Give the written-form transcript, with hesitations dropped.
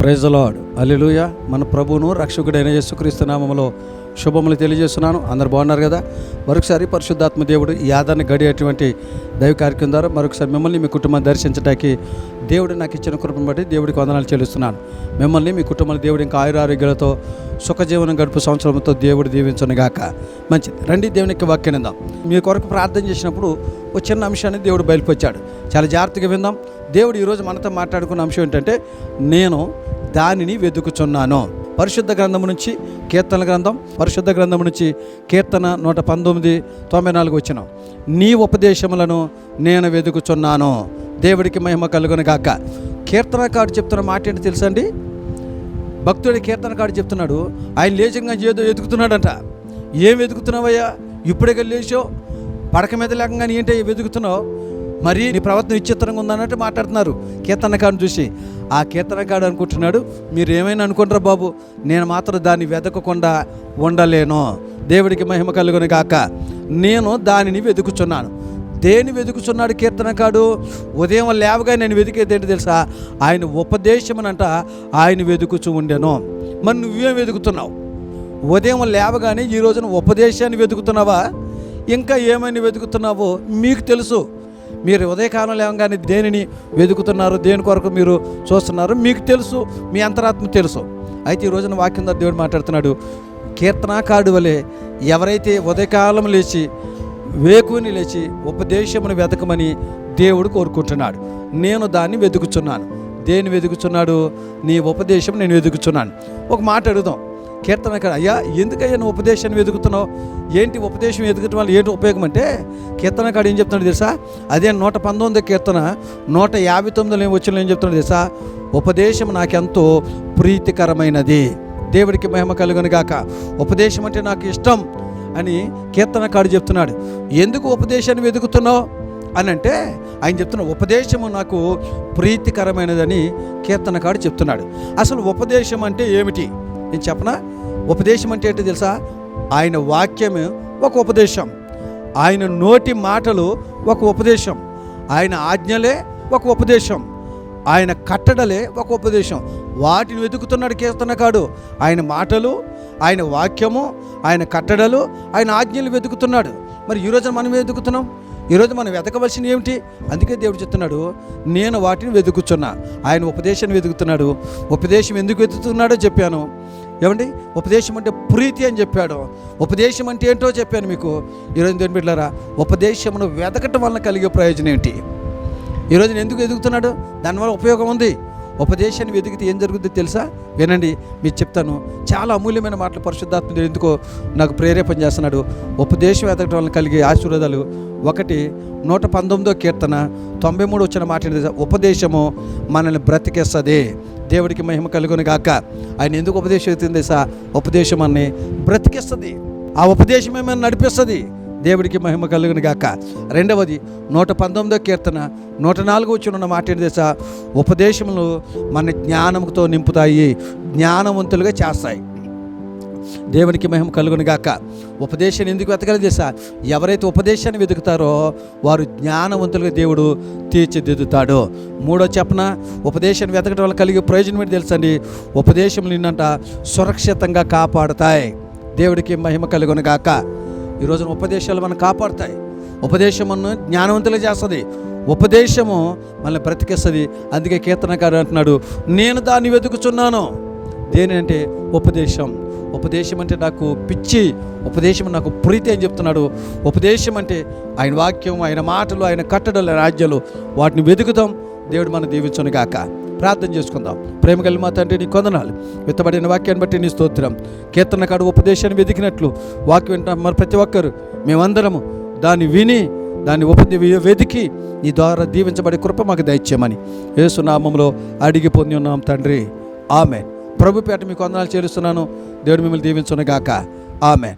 Praise the lord. హల్లెలూయా. మన ప్రభువును రక్షకుడైన యేసుక్రీస్తు నామములో శుభములు తెలియజేస్తున్నాను. అందరు బాగున్నారు కదా? మరొకసారి పరిశుద్ధాత్మ దేవుడు ఈ ఆదరణ గడియేటువంటి దైవ కార్యక్రమం ద్వారా మరొకసారి మిమ్మల్ని మీ కుటుంబాన్ని దర్శించడానికి దేవుడు నాకు ఇచ్చిన కృపను బట్టి దేవుడికి వందనాలు చెల్లిస్తున్నాను. మిమ్మల్ని మీ కుటుంబాన్ని దేవుడు ఇంకా ఆయురారోగ్యాలతో సుఖజీవనం గడుపు సంవత్సరంతో దేవుడు దీవించునుగాక. మంచిది, రండి దేవునికి వాక్యం విందాం. మీ కొరకు ప్రార్థన చేసినప్పుడు ఒక చిన్న అంశాన్ని దేవుడు బయలుపరిచాడు. చాలా జాగ్రత్తగా విందాం. దేవుడు ఈరోజు మనతో మాట్లాడుకున్న అంశం ఏంటంటే, నేను దానిని వెతుకుచున్నాను. పరిశుద్ధ గ్రంథం నుంచి కీర్తన గ్రంథం, పరిశుద్ధ గ్రంథం నుంచి కీర్తన 119:94 వచ్చిన, నీ ఉపదేశములను నేను వెతుకుచున్నాను. దేవుడికి మహిమ కలుగును గాక. కీర్తనకారుడు చెప్తున్న మాట ఏంటి తెలుసండి? భక్తుడి కీర్తనకారుడు చెప్తున్నాడు, ఆయన లేచంగా ఏదో వెతుకుతున్నాడంట. ఏం వెతుకుతున్నావయ్యా? ఇప్పుడే లేచావు, పడక మీద లేకంగానే ఏంటి వెతుకుతున్నావు? మరి నీ ప్రవర్తన విచిత్రంగా ఉందన్నట్టు మాట్లాడుతున్నారు కీర్తనకారుని చూసి. ఆ కీర్తనకారుడు అనుకుంటున్నాడు, మీరు ఏమైనా అనుకుంటారా బాబు, నేను మాత్రం దాన్ని వెతకకుండా ఉండలేను. దేవుడికి మహిమ కలుగును గాక. నేను దానిని వెతుకుచున్నాను. దేని వెతుకుచున్నాడు కీర్తనకారుడు? ఉదయం లేవగా నేను వెతికేది ఏంటి తెలుసా? ఆయన ఉపదేశమునంట ఆయన వెతుకుచూ ఉండెను. మరి నువ్వేం వెతుకుతున్నావు? ఉదయం లేవగానే ఈ రోజున ఉపదేశాన్ని వెతుకుతున్నావా? ఇంకా ఏమైనా వెతుకుతున్నావో మీకు తెలుసు. మీరు ఉదయకాలం లేవగానే దేనిని వెతుకుతున్నారు, దేని కొరకు మీరు చూస్తున్నారు మీకు తెలుసు, మీ అంతరాత్మ తెలుసు. అయితే ఈ రోజున వాక్యం ద్వారా దేవుడు మాట్లాడుతున్నాడు, కీర్తనాకారుడు వలె ఎవరైతే ఉదయకాలం లేచి వేకుని లేచి ఉపదేశమును వెతకమని దేవుడు కోరుకుంటున్నాడు. నేను దాన్ని వెతుకుచున్నాను. దేన్ని వెతుకుచున్నాడు? నీ ఉపదేశం నేను వెతుకుచున్నాను. ఒక మాట అడుగుదాం కీర్తనకారుడు, అయ్యా ఎందుకయ్యా నువ్వు ఉపదేశాన్ని వెతుకుతున్నావు? ఏంటి ఉపదేశం వెతుకటం వల్ల ఏంటి ఉపయోగం అంటే, కీర్తనకారుడు ఏం చెప్తున్నాడు తెలుసా? అదే 119 కీర్తన 159 వచ్చిన ఏం చెప్తున్నాడు తెలుసా? ఉపదేశం నాకెంతో ప్రీతికరమైనది. దేవుడికి మహిమ కలుగును గాక. ఉపదేశం అంటే నాకు ఇష్టం అని కీర్తనకారుడు చెప్తున్నాడు. ఎందుకు ఉపదేశాన్ని వెతుకుతున్నావు అని అంటే, ఆయన చెప్తున్నాడు ఉపదేశము నాకు ప్రీతికరమైనదని కీర్తనకారుడు చెప్తున్నాడు. అసలు ఉపదేశం అంటే ఏమిటి నేను చెప్పనా? ఉపదేశం అంటే ఏంటో తెలుసా? ఆయన వాక్యము ఒక ఉపదేశం, ఆయన నోటి మాటలు ఒక ఉపదేశం, ఆయన ఆజ్ఞలే ఒక ఉపదేశం, ఆయన కట్టడలే ఒక ఉపదేశం. వాటిని వెతుకుతున్నాడు కీర్తనకారుడు. ఆయన మాటలు, ఆయన వాక్యము, ఆయన కట్టడలు, ఆయన ఆజ్ఞలు వెతుకుతున్నాడు. మరి ఈరోజు మనం వెతుకుతున్నాం. ఈరోజు మనం వెతకవలసింది ఏమిటి? అందుకే దేవుడు చెప్తున్నాడు, నేను వాటిని వెతుకుతున్నా. ఆయన ఉపదేశాన్ని వెతుకుతున్నాడు. ఉపదేశం ఎందుకు వెతుకుతున్నాడో చెప్పాను. ఏమండి? ఉపదేశం అంటే ప్రీతి అని చెప్పాడు. ఉపదేశం అంటే ఏంటో చెప్పాను మీకు. ఈరోజు దేవుని బిడ్డలారా, ఉపదేశమును వెతకటం వలన కలిగే ప్రయోజనం ఏంటి? ఈరోజు ఎందుకు వెతుకుతున్నాడు? దానివల్ల ఉపయోగం ఉంది. ఉపదేశాన్ని వెతికితే ఏం జరుగుతుందో తెలుసా? వినండి, మీకు చెప్తాను. చాలా అమూల్యమైన మాటలు పరిశుద్ధాత్మ ఎందుకో నాకు ప్రేరేపణ చేస్తున్నాడు. ఉపదేశం వెతకడం వల్ల కలిగే ఆశీర్వాదాలు. ఒకటి 119 కీర్తన 93 వచ్చిన మాట ఏంటి? ఉపదేశము మనల్ని బ్రతికేస్తుంది. దేవుడికి మహిమ కలుగును గాక. ఆయన ఎందుకు ఉపదేశం అవుతుంది సా? ఉపదేశం అన్ని బ్రతికిస్తుంది. ఆ ఉపదేశం ఏమైనా నడిపిస్తుంది. దేవుడికి మహిమ కలుగును గాక. రెండవది 119 కీర్తన 104 వచ్చిన మాట ఏంటి తెలుసా? ఉపదేశములు మన జ్ఞానంతో నింపుతాయి, జ్ఞానవంతులుగా చేస్తాయి. దేవునికి మహిమ కలుగును గాక. ఉపదేశాన్ని ఎందుకు వెతకాలి తెలుసా? ఎవరైతే ఉపదేశాన్ని వెతుకుతారో వారు జ్ఞానవంతులుగా దేవుడు తీర్చిదిద్దుతాడు. మూడో చెప్పన, ఉపదేశాన్ని వెతకడం వల్ల కలిగే ప్రయోజనం ఏంటి తెలుసండి? ఉపదేశం నిన్నంట సురక్షితంగా కాపాడుతాయి. దేవుడికి మహిమ కలుగును గాక. ఈరోజున ఉపదేశాలు మనం కాపాడుతాయి. ఉపదేశమును జ్ఞానవంతులుగా చేస్తుంది. ఉపదేశము మనల్ని బ్రతికిస్తుంది. అందుకే కీర్తనకారుడు అంటున్నాడు, నేను దాన్ని వెతుకుచున్నాను. దేనంటే ఉపదేశం. ఉపదేశం అంటే నాకు పిచ్చి, ఉపదేశం నాకు ప్రీతి అని చెప్తున్నాడు. ఉపదేశం అంటే ఆయన వాక్యం, ఆయన మాటలు, ఆయన కట్టడలు, ఆయన ఆజ్ఞలు, వాటిని వెతుకుతాం. దేవుడు మనం దీవించును గాక. ప్రార్థన చేసుకుందాం. ప్రేమ కలిగిన మా తండ్రి, నీ కొందనాలు. విత్తబడిన వాక్యాన్ని బట్టి నీ స్తోత్రం. కీర్తనకారుడు ఉపదేశాన్ని వెతికినట్లు వాక్యం వింటాం మరి ప్రతి ఒక్కరు మేమందరము దాన్ని విని దాన్ని వెతికి నీ ద్వారా దీవించబడే కృప మాకు దయచేయమని యేసు నామములో అడిగి పొంది ఉన్నాం తండ్రి. ఆమేన్. ప్రభుపేట మీకు వందనాలు చేరుస్తున్నాను. దేవుడు మిమ్మల్ని దీవించును గాక. ఆమేన్.